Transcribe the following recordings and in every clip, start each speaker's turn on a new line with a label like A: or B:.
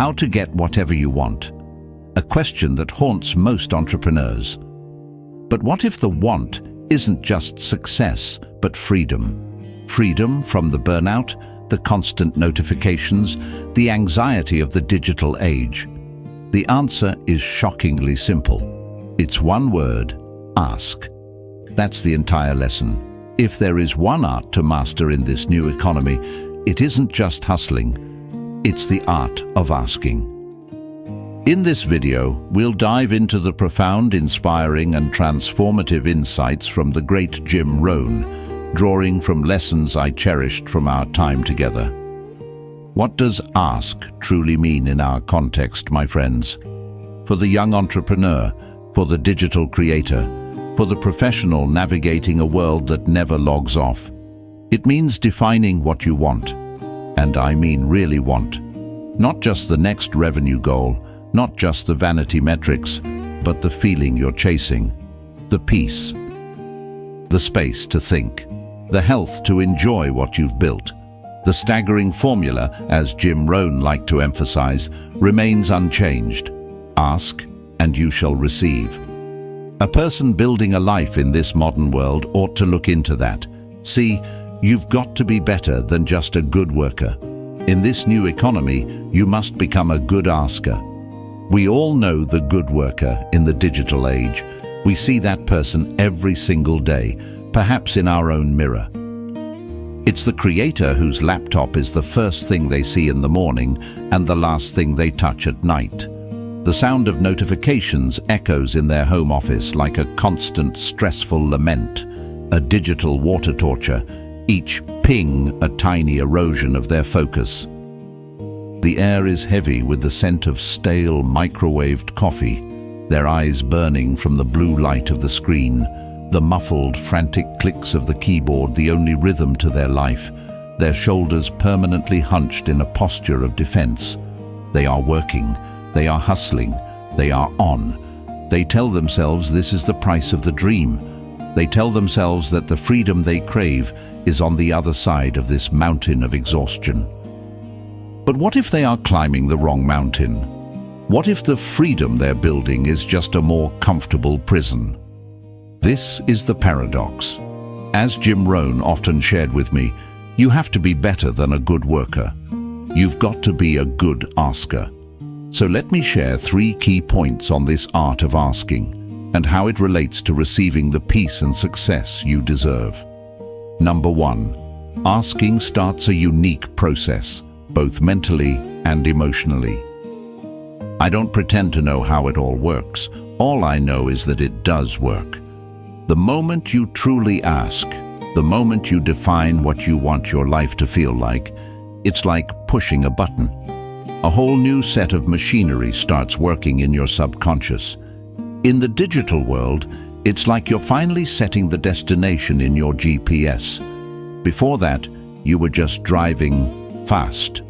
A: how to get whatever you want. A question that haunts most entrepreneurs. But what if the want isn't just success, but freedom? Freedom from the burnout, the constant notifications, the anxiety of the digital age. The answer is shockingly simple. It's one word: ask. That's the entire lesson. If there is one art to master in this new economy, it isn't just hustling, it's the art of asking. In this video, we'll dive into the profound, inspiring and transformative insights from the great Jim Rohn, drawing from lessons I cherished from our time together. What does ask truly mean in our context, my friends? For the young entrepreneur, for the digital creator, for the professional navigating a world that never logs off, it means defining what you want. And I mean really want. Not just the next revenue goal, not just the vanity metrics, but the feeling you're chasing, the peace, the space to think, the health to enjoy what you've built. The staggering formula, as Jim Rohn liked to emphasize, remains unchanged. Ask, and you shall receive. A person building a life in this modern world ought to look into that. See, you've got to be better than just a good worker. In this new economy, you must become a good asker. We all know the good worker in the digital age. We see that person every single day, perhaps in our own mirror. It's the creator whose laptop is the first thing they see in the morning and the last thing they touch at night. The sound of notifications echoes in their home office like a constant, stressful lament, a digital water torture, each ping a tiny erosion of their focus. The air is heavy with the scent of stale, microwaved coffee, their eyes burning from the blue light of the screen, the muffled, frantic clicks of the keyboard the only rhythm to their life, their shoulders permanently hunched in a posture of defense. They are working. They are hustling, they are on. They tell themselves this is the price of the dream. They tell themselves that the freedom they crave is on the other side of this mountain of exhaustion. But what if they are climbing the wrong mountain? What if the freedom they're building is just a more comfortable prison? This is the paradox. As Jim Rohn often shared with me, you have to be better than a good worker. You've got to be a good asker. So let me share 3 key points on this art of asking and how it relates to receiving the peace and success you deserve. Number 1, asking starts a unique process, both mentally and emotionally. I don't pretend to know how it all works. All I know is that it does work. The moment you truly ask, the moment you define what you want your life to feel like, it's like pushing a button. A whole new set of machinery starts working in your subconscious. In the digital world, it's like you're finally setting the destination in your GPS. Before that, you were just driving fast,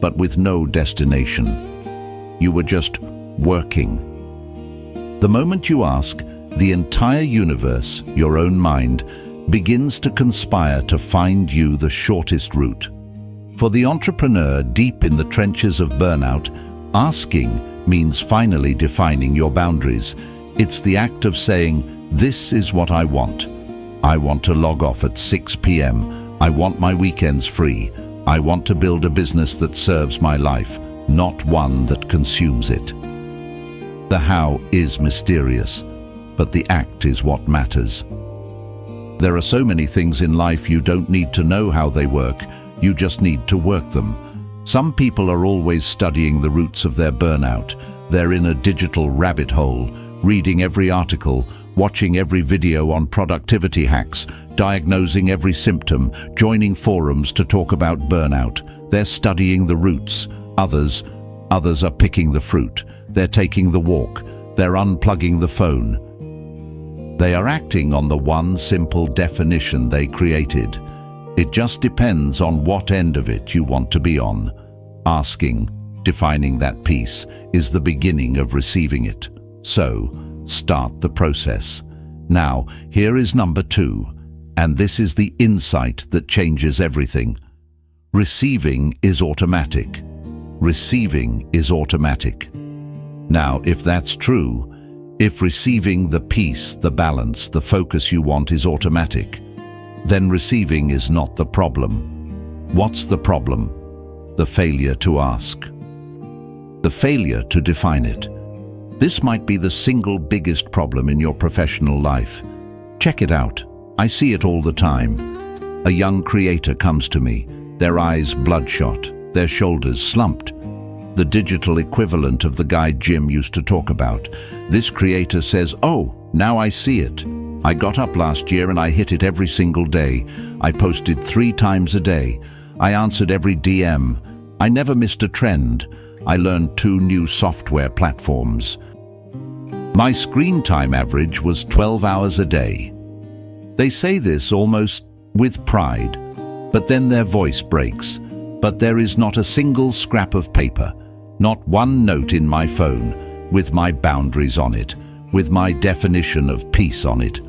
A: but with no destination. You were just working. The moment you ask, the entire universe, your own mind, begins to conspire to find you the shortest route. For the entrepreneur deep in the trenches of burnout, asking means finally defining your boundaries. It's the act of saying, this is what I want. I want to log off at 6 p.m. I want my weekends free. I want to build a business that serves my life, not one that consumes it. The how is mysterious, but the act is what matters. There are so many things in life you don't need to know how they work. You just need to work them. Some people are always studying the roots of their burnout. They're in a digital rabbit hole, reading every article, watching every video on productivity hacks, diagnosing every symptom, joining forums to talk about burnout. They're studying the roots. Others are picking the fruit. They're taking the walk. They're unplugging the phone. They are acting on the one simple definition they created. It just depends on what end of it you want to be on. Asking, defining that peace, is the beginning of receiving it. So, start the process. Now, here is number 2, and this is the insight that changes everything. Receiving is automatic. receiving is automatic. Now, if that's true, if receiving the peace, the balance, the focus you want is automatic, then receiving is not the problem. What's the problem? The failure to ask. The failure to define it. This might be the single biggest problem in your professional life. Check it out. I see it all the time. A young creator comes to me, their eyes bloodshot, their shoulders slumped. The digital equivalent of the guy Jim used to talk about. This creator says, "Oh, now I see it. I got up last year and I hit it every single day. I posted 3 times a day. I answered every DM. I never missed a trend. I learned 2 new software platforms. My screen time average was 12 hours a day." They say this almost with pride, but then their voice breaks. But there is not a single scrap of paper, not one note in my phone, with my boundaries on it, with my definition of peace on it.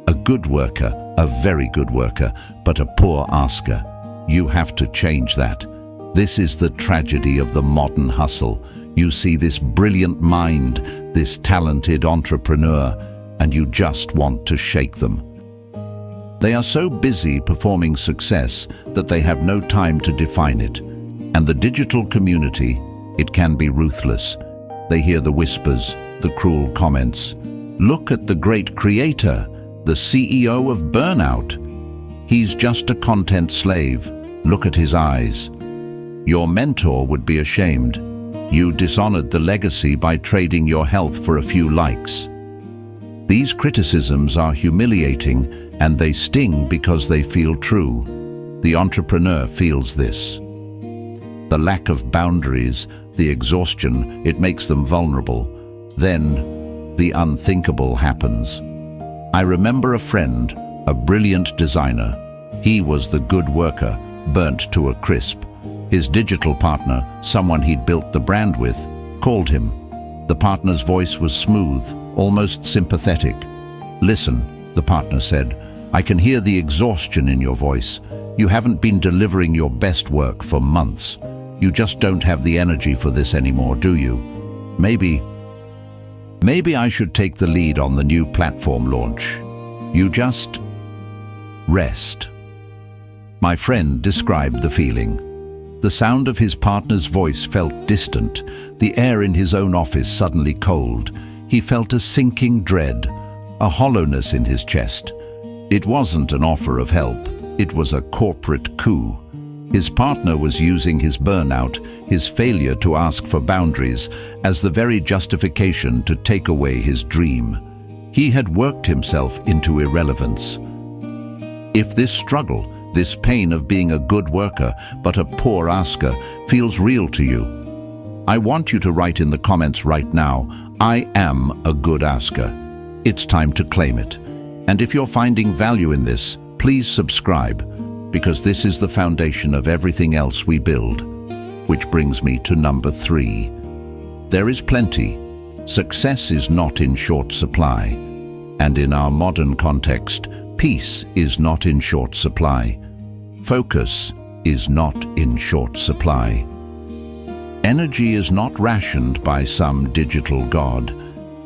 A: A good worker, a very good worker, but a poor asker. You have to change that. This is the tragedy of the modern hustle. You see this brilliant mind, this talented entrepreneur, and you just want to shake them. They are so busy performing success that they have no time to define it. And the digital community, it can be ruthless. They hear the whispers, the cruel comments. Look at the great creator, the CEO of Burnout. He's just a content slave. Look at his eyes. Your mentor would be ashamed. You dishonored the legacy by trading your health for a few likes. These criticisms are humiliating, and they sting because they feel true. The entrepreneur feels this. The lack of boundaries, the exhaustion, it makes them vulnerable. Then, the unthinkable happens. I remember a friend, a brilliant designer. He was the good worker, burnt to a crisp. His digital partner, someone he'd built the brand with, called him. The partner's voice was smooth, almost sympathetic. "Listen," the partner said, "I can hear the exhaustion in your voice. You haven't been delivering your best work for months. You just don't have the energy for this anymore, do you? Maybe I should take the lead on the new platform launch. You just rest." My friend described the feeling. The sound of his partner's voice felt distant, the air in his own office suddenly cold. He felt a sinking dread, a hollowness in his chest. It wasn't an offer of help, it was a corporate coup. His partner was using his burnout, his failure to ask for boundaries, as the very justification to take away his dream. He had worked himself into irrelevance. If this struggle, this pain of being a good worker but a poor asker, feels real to you, I want you to write in the comments right now, "I am a good asker." It's time to claim it. And if you're finding value in this, please subscribe, because this is the foundation of everything else we build. Which brings me to number 3. There is plenty. Success is not in short supply. And in our modern context, peace is not in short supply. Focus is not in short supply. Energy is not rationed by some digital god.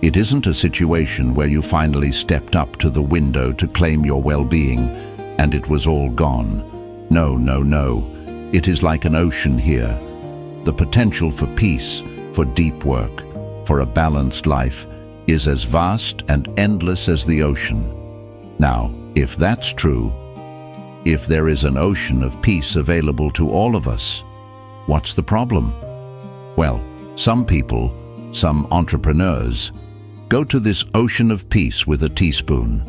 A: It isn't a situation where you finally stepped up to the window to claim your well-being and it was all gone. No, no, no. It is like an ocean here. The potential for peace, for deep work, for a balanced life is as vast and endless as the ocean. Now, if that's true, if there is an ocean of peace available to all of us, what's the problem? Well, some people, some entrepreneurs, go to this ocean of peace with a teaspoon.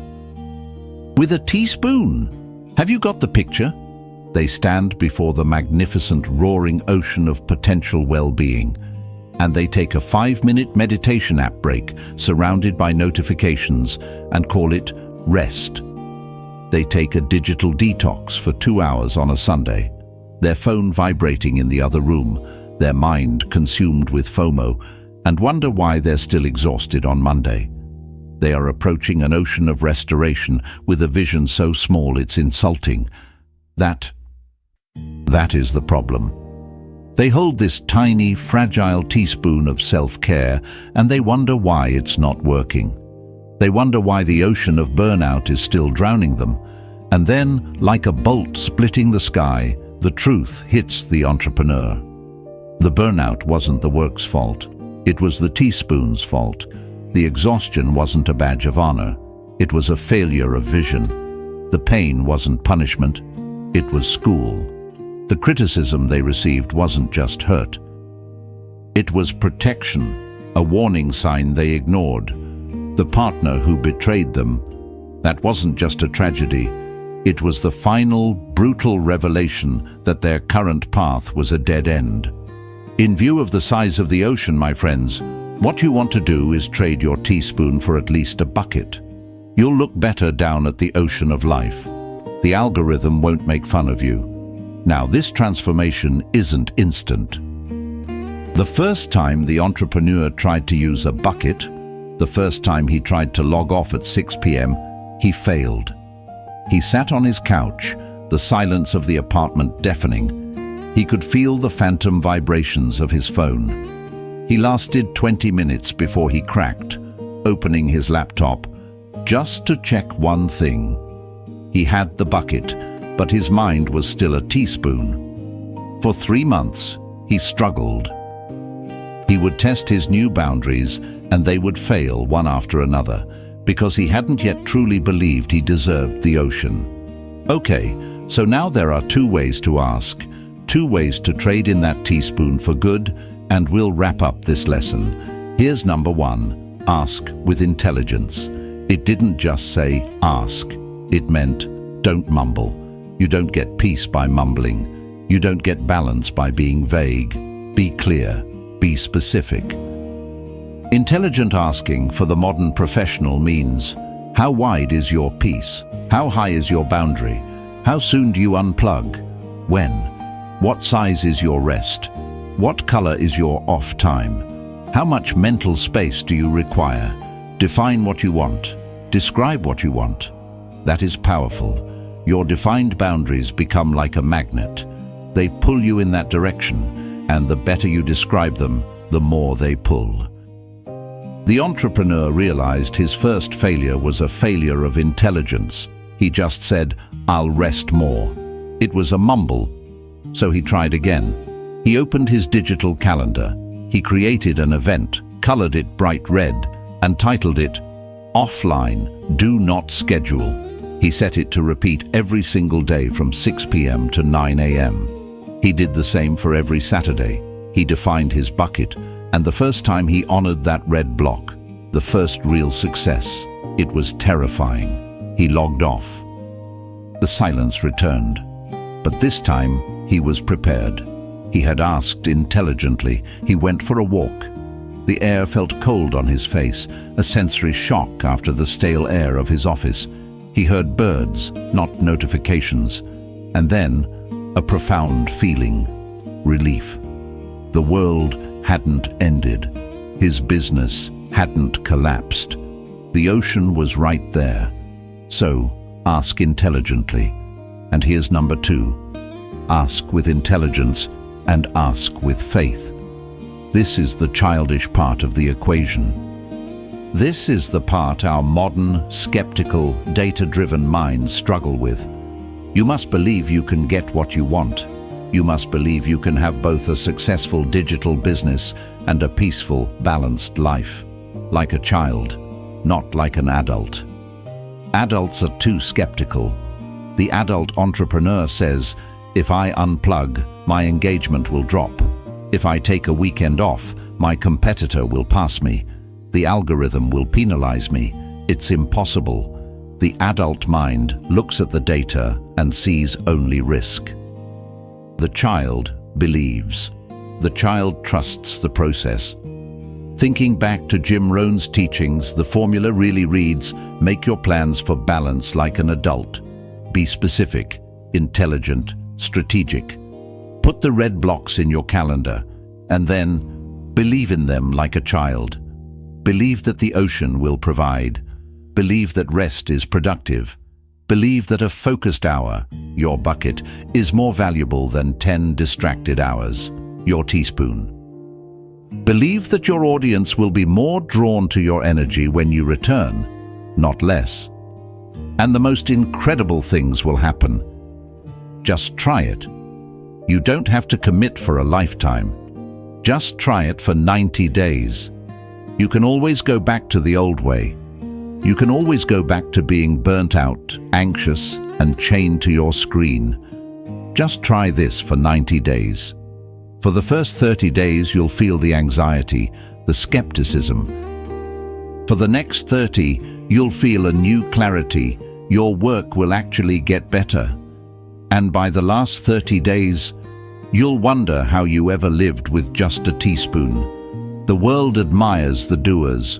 A: With a teaspoon? Have you got the picture? They stand before the magnificent roaring ocean of potential well-being, and they take a 5-minute meditation app break surrounded by notifications and call it rest. They take a digital detox for 2 hours on a Sunday, their phone vibrating in the other room, their mind consumed with FOMO, and wonder why they're still exhausted on Monday. They are approaching an ocean of restoration with a vision so small it's insulting. That is the problem. They hold this tiny, fragile teaspoon of self-care, and they wonder why it's not working. They wonder why the ocean of burnout is still drowning them. And then, like a bolt splitting the sky, the truth hits the entrepreneur. The burnout wasn't the work's fault. It was the teaspoon's fault. The exhaustion wasn't a badge of honor. It was a failure of vision. The pain wasn't punishment. It was school. The criticism they received wasn't just hurt. It was protection, a warning sign they ignored. The partner who betrayed them, that wasn't just a tragedy. It was the final, brutal revelation that their current path was a dead end. In view of the size of the ocean, my friends, what you want to do is trade your teaspoon for at least a bucket. You'll look better down at the ocean of life. The algorithm won't make fun of you. Now, this transformation isn't instant. The first time the entrepreneur tried to use a bucket, the first time he tried to log off at 6 p.m., he failed. He sat on his couch, the silence of the apartment deafening. He could feel the phantom vibrations of his phone. He lasted 20 minutes before he cracked, opening his laptop, just to check one thing. He had the bucket, but his mind was still a teaspoon. For 3 months, he struggled. He would test his new boundaries, and they would fail one after another, because he hadn't yet truly believed he deserved the ocean. Okay, so now there are 2 ways to ask, 2 ways to trade in that teaspoon for good, and we'll wrap up this lesson. Here's number 1, ask with intelligence. It didn't just say ask, it meant don't mumble. You don't get peace by mumbling. You don't get balance by being vague. Be clear, be specific. Intelligent asking for the modern professional means, how wide is your peace? How high is your boundary? How soon do you unplug? When? What size is your rest? What color is your off time? How much mental space do you require? Define what you want. Describe what you want. That is powerful. Your defined boundaries become like a magnet. They pull you in that direction, and the better you describe them, the more they pull. The entrepreneur realized his first failure was a failure of intelligence. He just said, "I'll rest more." It was a mumble. So he tried again. He opened his digital calendar. He created an event, colored it bright red, and titled it, "Offline, Do Not Schedule." He set it to repeat every single day from 6 p.m. to 9 a.m. He did the same for every Saturday. He defined his bucket, and the first time he honored that red block, the first real success, it was terrifying. He logged off. The silence returned. But this time, he was prepared. He had asked intelligently. He went for a walk. The air felt cold on his face, a sensory shock after the stale air of his office. He heard birds, not notifications, and then a profound feeling, relief. The world hadn't ended. His business hadn't collapsed. The ocean was right there. So, ask intelligently. And here's number 2. Ask with intelligence and ask with faith. This is the childish part of the equation. This is the part our modern, skeptical, data-driven minds struggle with. You must believe you can get what you want. You must believe you can have both a successful digital business and a peaceful, balanced life. Like a child, not like an adult. Adults are too skeptical. The adult entrepreneur says, if I unplug, my engagement will drop. If I take a weekend off, my competitor will pass me. The algorithm will penalize me. It's impossible. The adult mind looks at the data and sees only risk. The child believes. The child trusts the process. Thinking back to Jim Rohn's teachings, the formula really reads, make your plans for balance like an adult. Be specific, intelligent, strategic. Put the red blocks in your calendar, and then believe in them like a child. Believe that the ocean will provide. Believe that rest is productive. Believe that a focused hour, your bucket, is more valuable than 10 distracted hours. your teaspoon. Believe that your audience will be more drawn to your energy when you return, not less. And the most incredible things will happen. Just try it. You don't have to commit for a lifetime. Just try it for 90 days. You can always go back to the old way. You can always go back to being burnt out, anxious, and chained to your screen. Just try this for 90 days. For the first 30 days, you'll feel the anxiety, the skepticism. For the next 30, you'll feel a new clarity. Your work will actually get better. And by the last 30 days, you'll wonder how you ever lived with just a teaspoon. The world admires the doers,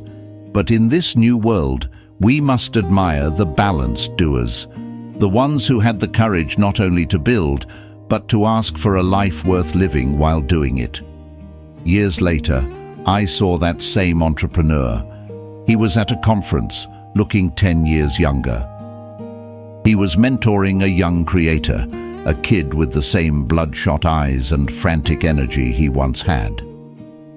A: but in this new world, we must admire the balanced doers, the ones who had the courage not only to build, but to ask for a life worth living while doing it. Years later, I saw that same entrepreneur. He was at a conference, looking 10 years younger. He was mentoring a young creator, a kid with the same bloodshot eyes and frantic energy he once had.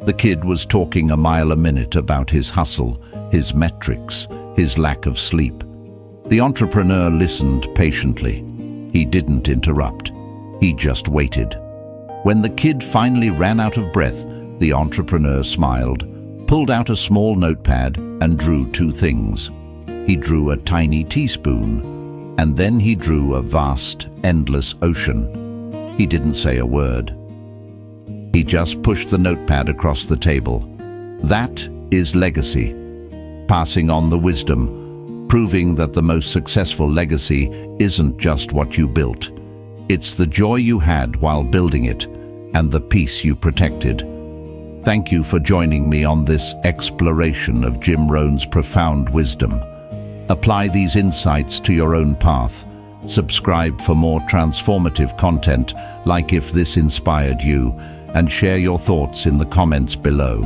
A: The kid was talking a mile a minute about his hustle, his metrics, his lack of sleep. The entrepreneur listened patiently. He didn't interrupt. He just waited. When the kid finally ran out of breath, the entrepreneur smiled, pulled out a small notepad, and drew two things. He drew a tiny teaspoon, and then he drew a vast, endless ocean. He didn't say a word. He just pushed the notepad across the table. That is legacy. Passing on the wisdom, proving that the most successful legacy isn't just what you built. It's the joy you had while building it and the peace you protected. Thank you for joining me on this exploration of Jim Rohn's profound wisdom. Apply these insights to your own path. Subscribe for more transformative content, like if this inspired you, and share your thoughts in the comments below.